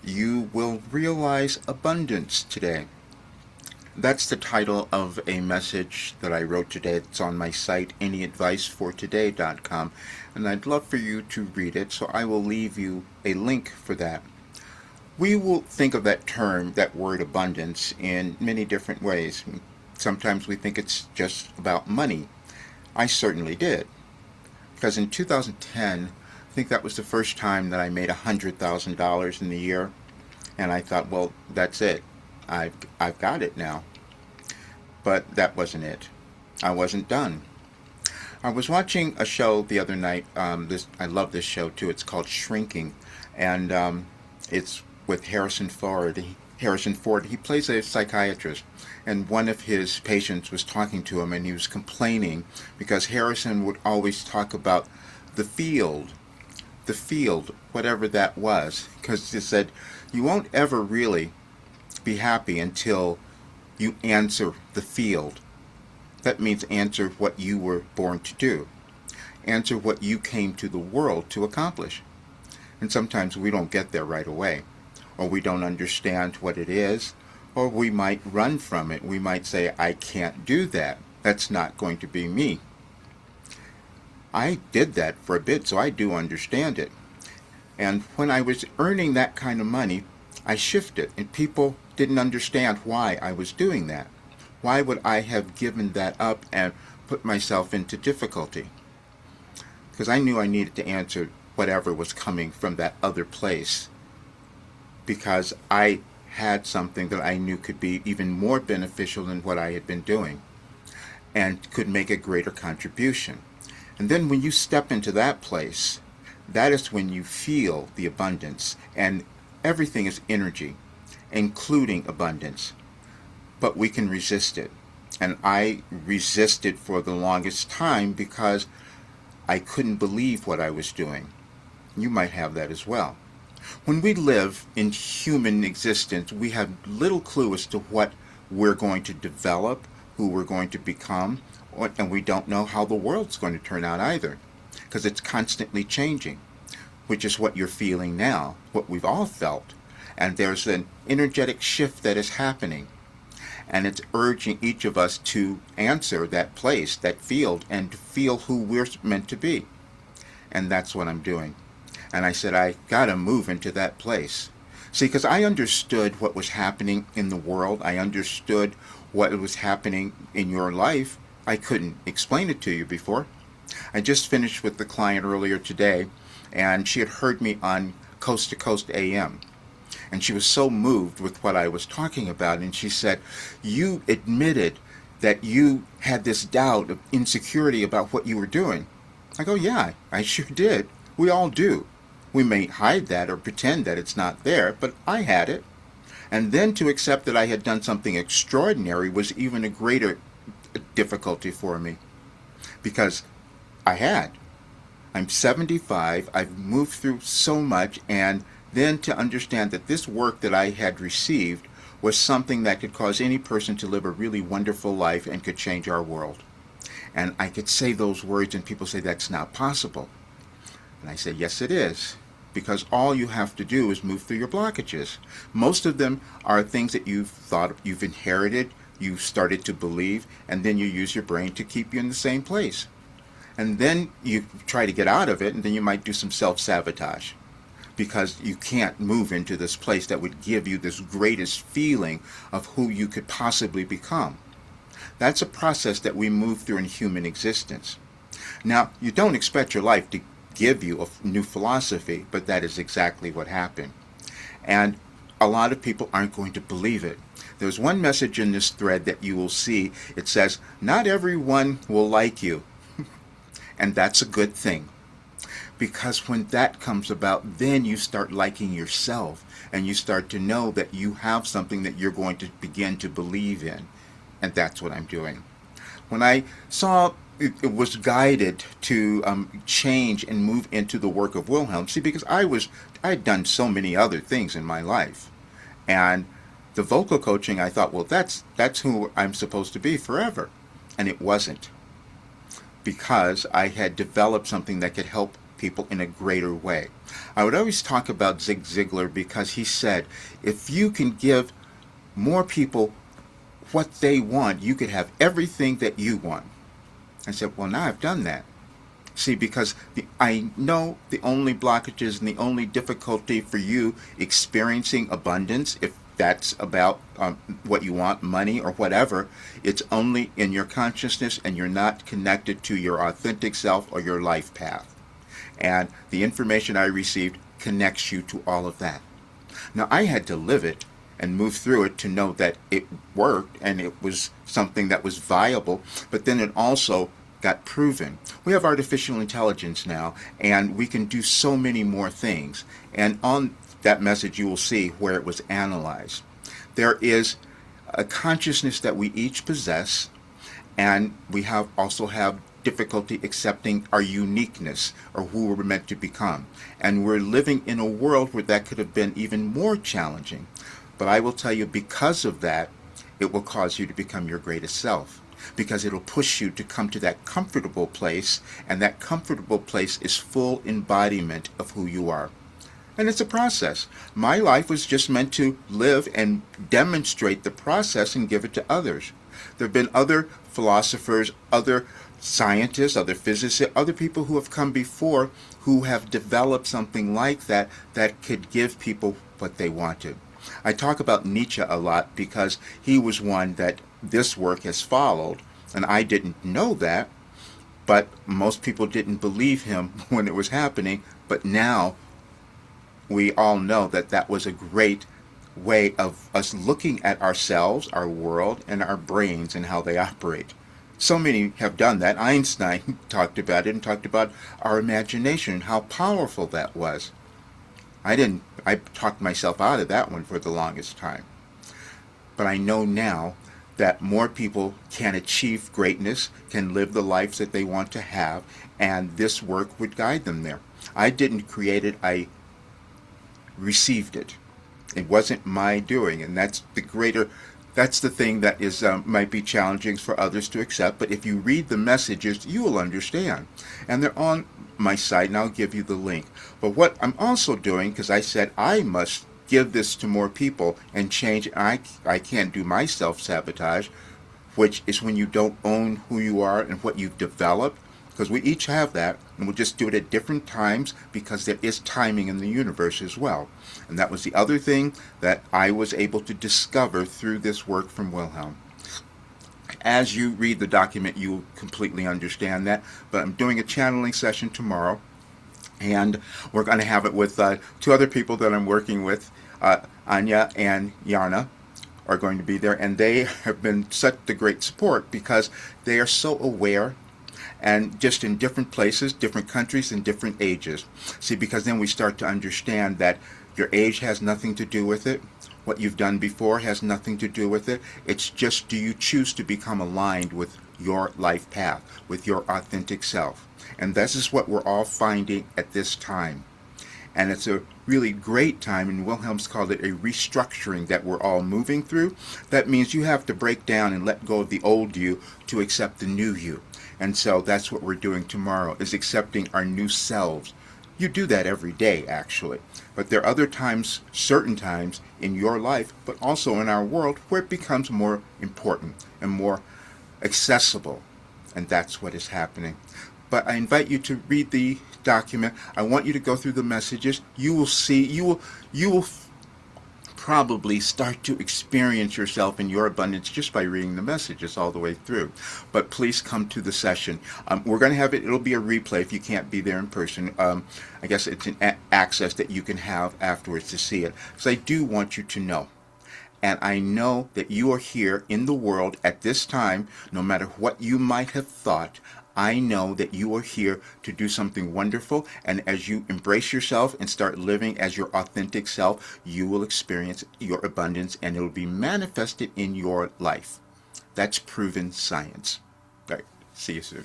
You will realize abundance today. That's the title of a message that I wrote today. It's on my site, anyadvicefortoday.com, and I'd love for you to read it, so I will leave you a link for that. We will think of that term, that word abundance, in many different ways. Sometimes we think it's just about money. I certainly did. Because in 2010, I think that was the first time that I made $100,000 in the year. And I thought, well, that's it. I've got it now. But that wasn't it. I wasn't done. I was watching a show the other night. I love this show too. It's called Shrinking, and it's with Harrison Ford. He plays a psychiatrist, and one of his patients was talking to him, and he was complaining because Harrison would always talk about the field, whatever that was, because he said you won't ever really be happy until you answer the field. That means answer what you were born to do. Answer what you came to the world to accomplish. And sometimes we don't get there right away, or we don't understand what it is, or we might run from it. We might say, I can't do that. That's not going to be me. I did that for a bit, so I do understand it. And when I was earning that kind of money, I shifted, and people didn't understand why I was doing that. Why would I have given that up and put myself into difficulty? Because I knew I needed to answer whatever was coming from that other place. Because I had something that I knew could be even more beneficial than what I had been doing and could make a greater contribution. And then when you step into that place, that is when you feel the abundance, and everything is energy, including abundance. But we can resist it. And I resisted for the longest time because I couldn't believe what I was doing. You might have that as well. When we live in human existence, we have little clue as to what we're going to develop, who we're going to become, and we don't know how the world's going to turn out either, because it's constantly changing, which is what you're feeling now, what we've all felt. And there's an energetic shift that is happening. And it's urging each of us to answer that place, that field, and to feel who we're meant to be. And that's what I'm doing. And I said, I gotta move into that place. See, because I understood what was happening in the world. I understood what was happening in your life. I couldn't explain it to you before. I just finished with the client earlier today, and she had heard me on Coast to Coast AM. And she was so moved with what I was talking about. And she said, you admitted that you had this doubt of insecurity about what you were doing. I go, yeah, I sure did. We all do. We may hide that or pretend that it's not there, but I had it. And then to accept that I had done something extraordinary was even a greater difficulty for me. Because I had. I'm 75. I've moved through so much, and then to understand that this work that I had received was something that could cause any person to live a really wonderful life and could change our world. And I could say those words and people say that's not possible. And I say, yes, it is. Because all you have to do is move through your blockages. Most of them are things that you've thought you've inherited, you've started to believe, and then you use your brain to keep you in the same place. And then you try to get out of it, and then you might do some self-sabotage, because you can't move into this place that would give you this greatest feeling of who you could possibly become. That's a process that we move through in human existence. Now, you don't expect your life to give you a new philosophy, but that is exactly what happened. And a lot of people aren't going to believe it. There's one message in this thread that you will see. It says, not everyone will like you. And that's a good thing. Because when that comes about, then you start liking yourself, and you start to know that you have something that you're going to begin to believe in. And that's what I'm doing. When I saw it was guided to change and move into the work of Wilhelm, see, because I had done so many other things in my life. And the vocal coaching, I thought, well, that's who I'm supposed to be forever. And it wasn't. Because I had developed something that could help people in a greater way. I would always talk about Zig Ziglar because he said, if you can give more people what they want, you could have everything that you want. I said, well, now I've done that. See, because I know the only blockages and the only difficulty for you experiencing abundance, if that's about what you want, money or whatever, it's only in your consciousness, and you're not connected to your authentic self or your life path. And the information I received connects you to all of that. Now, I had to live it and move through it to know that it worked and it was something that was viable, but then it also got proven. We have artificial intelligence now, and we can do so many more things. And on that message, you will see where it was analyzed. There is a consciousness that we each possess, and we also have difficulty accepting our uniqueness or who we're meant to become. And we're living in a world where that could have been even more challenging. But I will tell you, because of that, it will cause you to become your greatest self, because it'll push you to come to that comfortable place, and that comfortable place is full embodiment of who you are. And it's a process. My life was just meant to live and demonstrate the process and give it to others. There have been other philosophers, other scientists, other physicists, other people who have come before who have developed something like that that could give people what they wanted. I talk about Nietzsche a lot because he was one that this work has followed, and I didn't know that, but most people didn't believe him when it was happening. But now we all know that that was a great way of us looking at ourselves, our world, and our brains and how they operate. So many have done that. Einstein talked about it and talked about our imagination and how powerful that was. I talked myself out of that one for the longest time. But I know now that more people can achieve greatness, can live the lives that they want to have, and this work would guide them there. I didn't create it, I received it. It wasn't my doing, and that's the thing that is might be challenging for others to accept. But if you read the messages, you will understand, and they're on my site, and I'll give you the link. But what I'm also doing, because I said I must give this to more people and change, I can't do my self-sabotage, which is when you don't own who you are and what you've developed, because we each have that, and we'll just do it at different times because there is timing in the universe as well. And that was the other thing that I was able to discover through this work from Wilhelm. As you read the document, you will completely understand that, but I'm doing a channeling session tomorrow, and we're going to have it with two other people that I'm working with. Anya and Yana are going to be there, and they have been such a great support because they are so aware, and just in different places, different countries, and different ages. See, because then we start to understand that your age has nothing to do with it. What you've done before has nothing to do with it. It's just, do you choose to become aligned with your life path, with your authentic self? And this is what we're all finding at this time. And it's a really great time, and Wilhelm's called it a restructuring that we're all moving through. That means you have to break down and let go of the old you to accept the new you. And so that's what we're doing tomorrow, is accepting our new selves. You do that every day, actually. But there are other times, certain times in your life, but also in our world, where it becomes more important and more accessible. And that's what is happening. But I invite you to read the document. I want you to go through the messages. You will see, you will probably start to experience yourself in your abundance just by reading the messages all the way through. But please come to the session. We're going to have it, it'll be a replay if you can't be there in person. I guess it's an access that you can have afterwards to see it. So I do want you to know. And I know that you are here in the world at this time, no matter what you might have thought. I know that you are here to do something wonderful, and as you embrace yourself and start living as your authentic self, you will experience your abundance, and it will be manifested in your life. That's proven science. All right, see you soon.